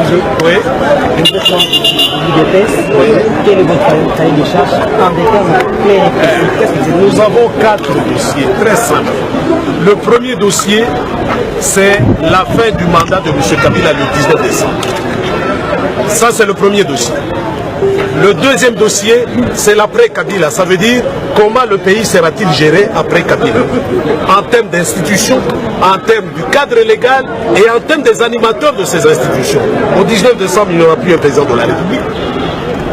budget. Oui. Quel est votre cahier de charge en des termes clairs? Nous avons 4 dossiers très simples. Le premier dossier, c'est la fin du mandat de M. Kabila le 19 décembre. Ça, c'est le premier dossier. Le deuxième dossier, c'est l'après Kabila. Ça veut dire comment le pays sera-t-il géré après Kabila. En termes d'institutions, en termes du cadre légal et en termes des animateurs de ces institutions. Au 19 décembre, il n'y aura plus un président de la République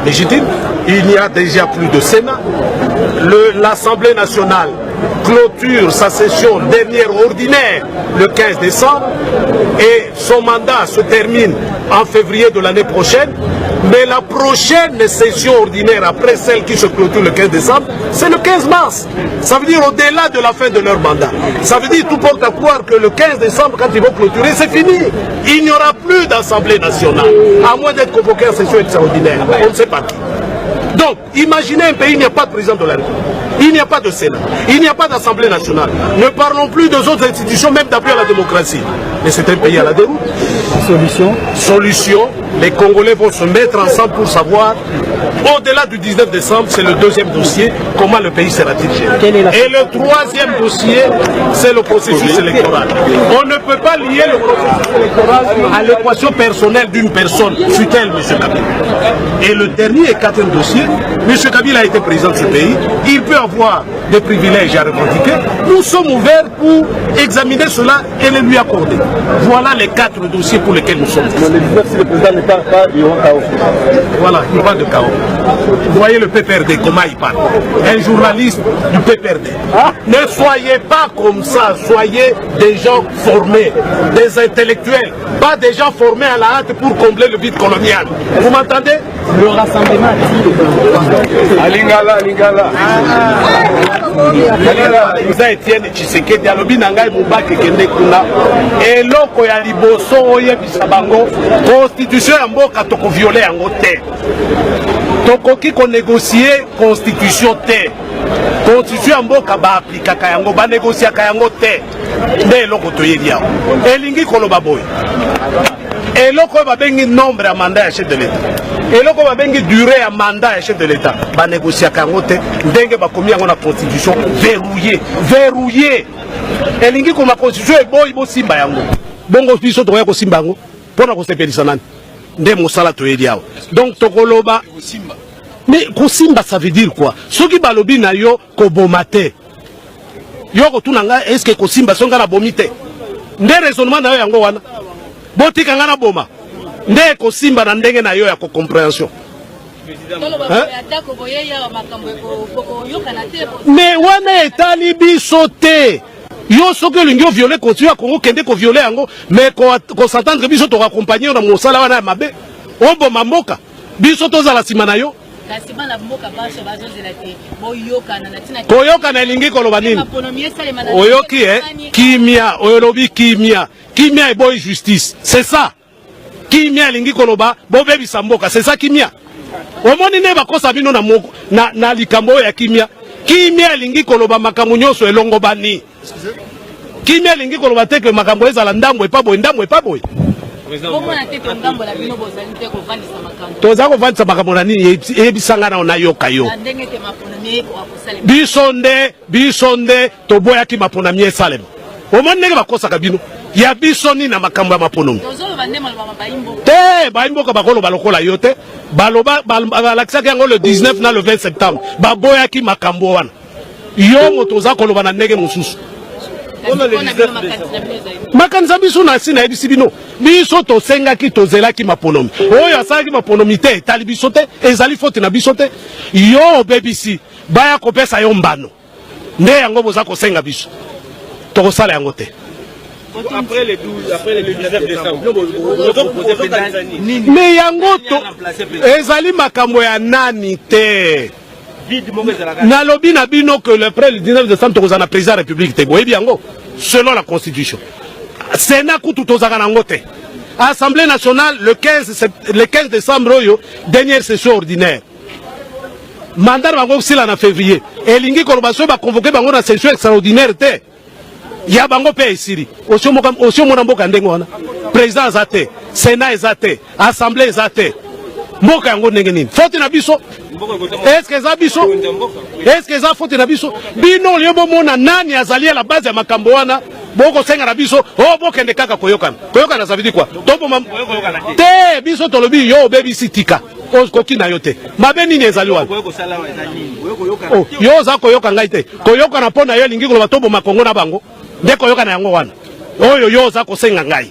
légitime. Il n'y a déjà plus de Sénat. L'Assemblée nationale clôture sa session dernière ordinaire le 15 décembre et son mandat se termine en février de l'année prochaine. Mais la prochaine session ordinaire, après celle qui se clôture le 15 décembre, c'est le 15 mars. Ça veut dire au-delà de la fin de leur mandat. Ça veut dire tout porte à croire que le 15 décembre, quand ils vont clôturer, c'est fini. Il n'y aura plus d'Assemblée nationale, à moins d'être convoqué en session extraordinaire. On ne sait pas qui. Donc, imaginez un pays, il n'y a pas de président de la République. Il n'y a pas de Sénat, il n'y a pas d'Assemblée nationale. Ne parlons plus des autres institutions, même d'appui à la démocratie. Mais c'est un pays à la déroute. Solution, les Congolais vont se mettre ensemble pour savoir, au-delà du 19 décembre, c'est le deuxième dossier, comment le pays sera-t-il géré. Et le troisième dossier, c'est le processus électoral. On ne peut pas lier le processus électoral à l'équation personnelle d'une personne, fut-elle M. Kabila. Et le dernier et quatrième dossier, M. Kabila a été président de ce pays, il peut avoir des privilèges à revendiquer. Nous sommes ouverts pour examiner cela et les lui accorder. Voilà les 4 dossiers pour lesquels nous sommes. Si le président ne parle pas, il y aura chaos. Voilà, il parle de chaos. Vous voyez le PPRD, comment il parle. Un journaliste du PPRD. Ne soyez pas comme ça, soyez des gens formés, des intellectuels, pas des gens formés à la hâte pour combler le vide colonial. Vous m'entendez? Le rassemblement Alingala. Vous Etienne Tshisekedi alobi na ngai mobaki kende kuna eloko ya liboso oyebisa bango constitution ya mboka toko violer yango te tokoki ko négocier constitution te constitution ya mboka ba aplikaka yango ba négociaka yango te nde eloko toyebi awo elingi koloba boye eloko babengi nombre ya mandat ya chef de l'État eloko babengi durée ya mandat ya chef de l'État banégociaka yango te ndenge bakomi yango na constitution verrouillé elingi koma constitution eboyi bosimba yango bongo biso tokoya kosimba yango mpona kosepelisa nani nde mosala toyeli awa donc tokoloba mais kosimba ça veut dire quoi soki balobi na yo koboma te yo kotuna nga est-ce que kosimba so nga na bomi te nde raisonnement na yo yango wana botika nga na boma nde kosimba na ndenge na yo ya compréhension. Mais wana etali biso te yo soki olingi oviole constitution ya Congo kende koviole yango mais kosatendre biso tokakompagne na mosala wana ya mabe oboma mboka biso tozala nsima na yo koyokana elingi koloba nini oyoki kimia oyolobi kimia eboyi justice c'est ça kimia elingi koloba bobebisa mboka c'est ça kimia omoni ne bakosa bino na likambo oyo ya kimia elingi koloba makambo nyonso elongo bani kimia elingi koloba te ke makambo ezala ndambo epa boye toza kovandisa makambo na nini eyebisanga na nayoka yo biso nde toboyaki maponami esalema omoni ndenge bakosaka bino ya biso nini na makambo ya maponomi te bayimboka bakoloba lokola yo te balakisaki yango le 19 na le 20 septembre baboyaki makambo wana yo moto oza koloba na ndenge mosusu makanisa biso na si nayebisi bino biso tosengaki tozelaki maponomi oyo asalaki maponomi te etali biso te ezali fote na biso te yo obebisi baya kopesa yo mbano nde yango boza kosenga biso tokosala yango te. Après le 19 décembre, mais yango ezali makambo ya nani te nalobi na bino que après le 19 décembre tokozala na président de la République te boyebi yango selon la constitution Sénat kutu tozaka nango te Assemblée nationale le 15 décembre oyo dernière session ordinaire mandat bango sila na février elingi koloba so ba convoquer bango na session extraordinaire te ya bango pe esiri osio mona mboka ndenge wana président azate, Sénat ezate, assemblée ezate. Mboka yango ndenge nini? Faute na biso? Est-ce que ça biso? Est-ce que ça faute na biso? Bino liebo mona nani azali à la base ya makambo wana? Boko senga na biso, oh bokende kaka koyokana. Koyokana ça veut dire quoi? Topo mam te biso tolobi yo baby sitika. Koki na yote. Mabe nini ezali wana? Oh, yo za koyoka ngai te. Koyoka na pona yo lingi ko batobo makongo na bango. Nde koyoka na yango wana. Oyo yo za kosenga ngai.